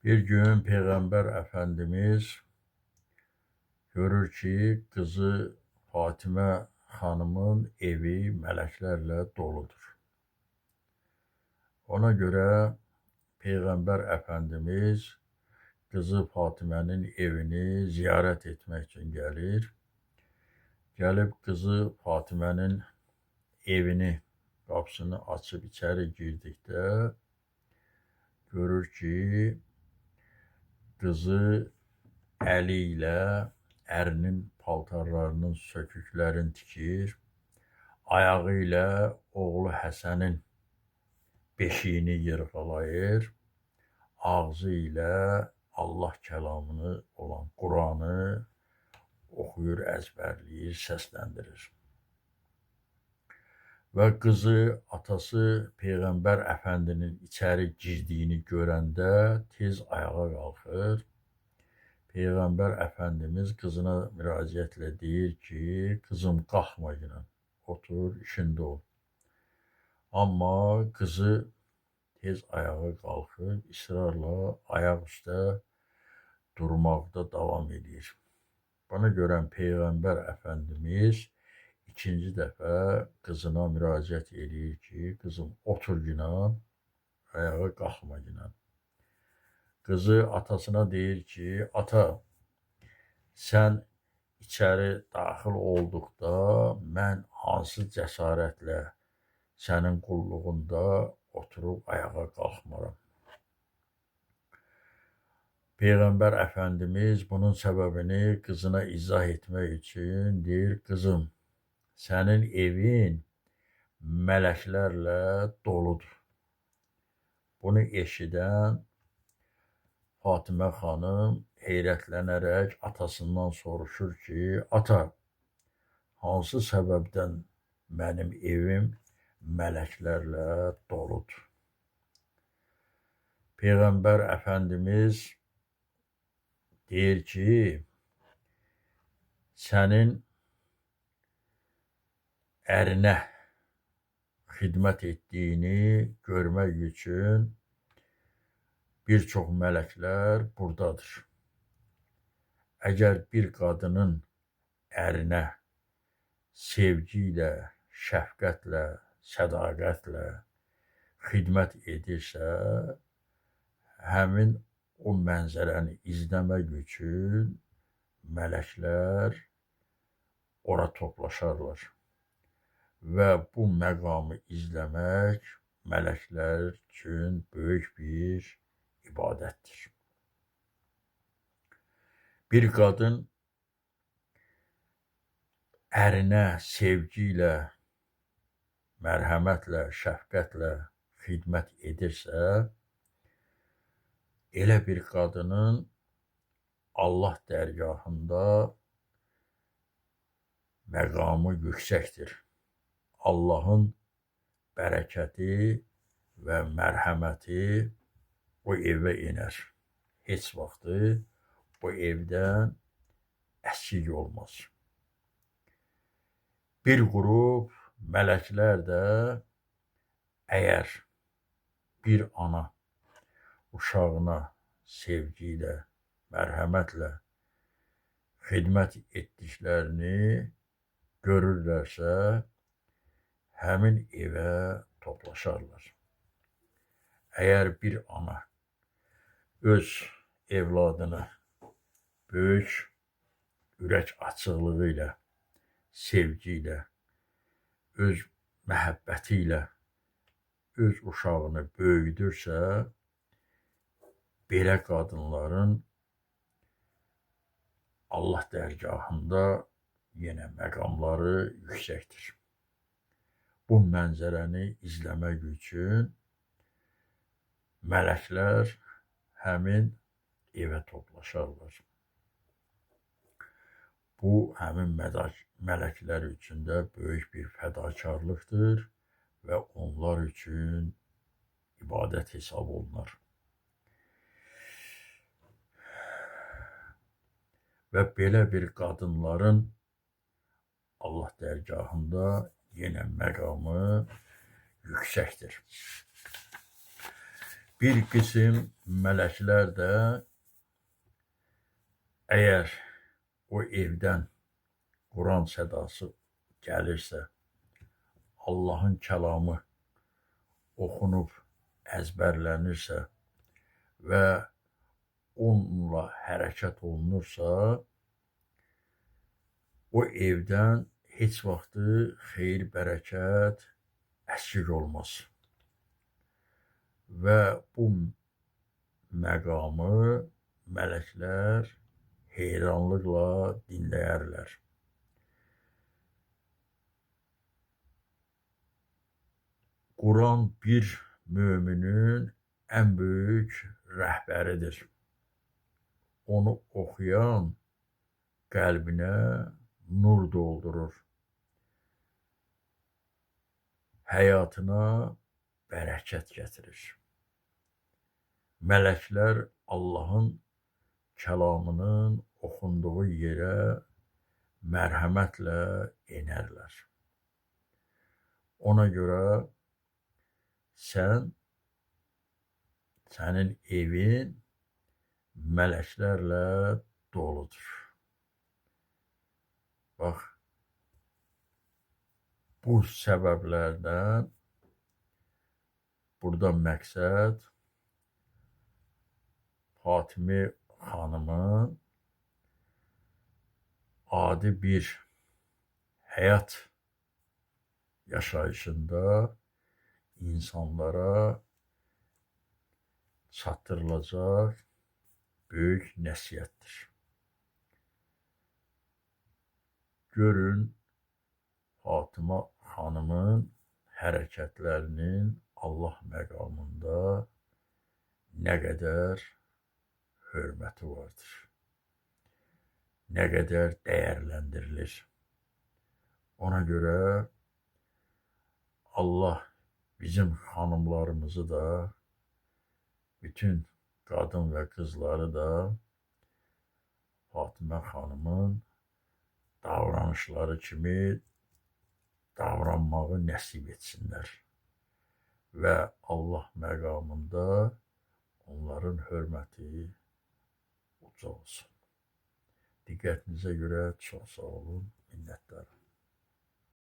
Bir gün Peygamber Efendimiz görür ki kızı Fatime Hanım'ın evi meleklerle doludur. Ona göre Peygamber Efendimiz kızı Fatime'nin evini ziyaret etmek için gelir. Gelip kızı Fatime'nin evini kapısını açıp içeri girdikte görür ki kızı eliyle erinin paltarlarının söküklerini tikir, ayağıyla oğlu Həsənin beşiğini yırğalayır, ağzı ilə Allah kəlamını olan Quranı oxuyur, əzbərləyir, səsləndirir. Və qızı atası Peyğəmbər Əfəndinin içəri girdiyini görəndə tez ayağa qalxır. Peyğəmbər Əfəndimiz qızına müraciətlə deyir ki, qızım qalxma yenə, otur, işində ol. Amma qızı tez ayağa qalxıb, israrla ayaq üstə durmaqda davam edir. Buna görən Peyğəmbər Əfəndimiz ikinci dəfə qızına müraciət edir ki, qızım otur yenə, ayağa qalxma yenə. Qızı atasına deyir ki, ata, sən içəri daxil olduqda mən hansı cəsarətlə sənin qulluğunda oturub ayağa qalxmaram. Peyğəmbər Əfəndimiz bunun səbəbini qızına izah etmək üçün deyir, qızım, sənin evin mələklərlə doludur. Bunu eşidən Fatimə xanım heyrətlənərək atasından soruşur ki, ata, hansı səbəbdən mənim evim mələklərlə doludur? Peyğəmbər Əfəndimiz deyir ki, sənin ərinə xidmət etdiyini görmək üçün bir çox mələklər buradadır. Əgər bir qadının ərinə sevgi ilə, şəfqətlə, sədaqətlə xidmət edirsə, həmin o mənzərəni izləmək üçün mələklər ora toplaşarlar. Və bu məqamı izləmək mələklər üçün böyük bir ibadətdir. Bir qadın ərinə sevgi ilə, mərhəmətlə, şəfqətlə xidmət edirsə, elə bir qadının Allah dərgahında məqamı yüksəkdir. Allahın bərəkəti və mərhəməti o evə iner. Heç vaxtı o evdən əskik olmaz. Bir qrup mələklər də əgər bir ana uşağına sevgi ilə, mərhəmətlə xidmət etdiklərini görürlərsə, həmin evə toplaşarlar. Əgər bir ana öz evladını böyük ürək açıqlığı ilə, sevgi ilə, öz məhəbbəti ilə öz uşağını böyüdürsə, belə qadınların Allah dərgahında yenə məqamları yüksəkdir. Bu mənzərəni izləmək üçün mələklər həmin evə toplaşarlar. Bu, həmin mələklər üçün də böyük bir fədakarlıqdır və onlar üçün ibadət hesab olunar. Və belə bir qadınların Allah dərgahında yenə məqamı yüksəkdir. Bir qism mələklər də əgər o evdən Quran sədası gəlirsə, Allahın kəlamı oxunub əzbərlənirsə və onunla hərəkət olunursa, o evdən heç vaxtı xeyir, bərəkət əskik olmaz. Və bu məqamı mələklər heyranlıqla dinləyərlər. Quran bir müminin ən böyük rəhbəridir. Onu oxuyan qəlbinə nur doldurur. Həyatına bərəkət gətirir. Mələklər Allahın kəlamının oxunduğu yerə mərhəmətlə enərlər. Ona görə sənin evin mələklərlə doludur. Bax, bu səbəblərdən burada məqsəd Fatimi xanımın adi bir həyat yaşayışında insanlara çatdırılacaq böyük nəsihətdir. Görün, Fatıma xanımın hərəkətlərinin Allah məqamında nə qədər hörməti vardır, nə qədər dəyərləndirilir. Ona görə Allah bizim xanımlarımızı da, bütün qadın və qızları da Fatıma xanımın davranışları kimi davranmağı nəsib etsinlər və Allah məqamında onların hörməti uca olsun. Diqqətinizə görə çox sağ olun, minnətdarım.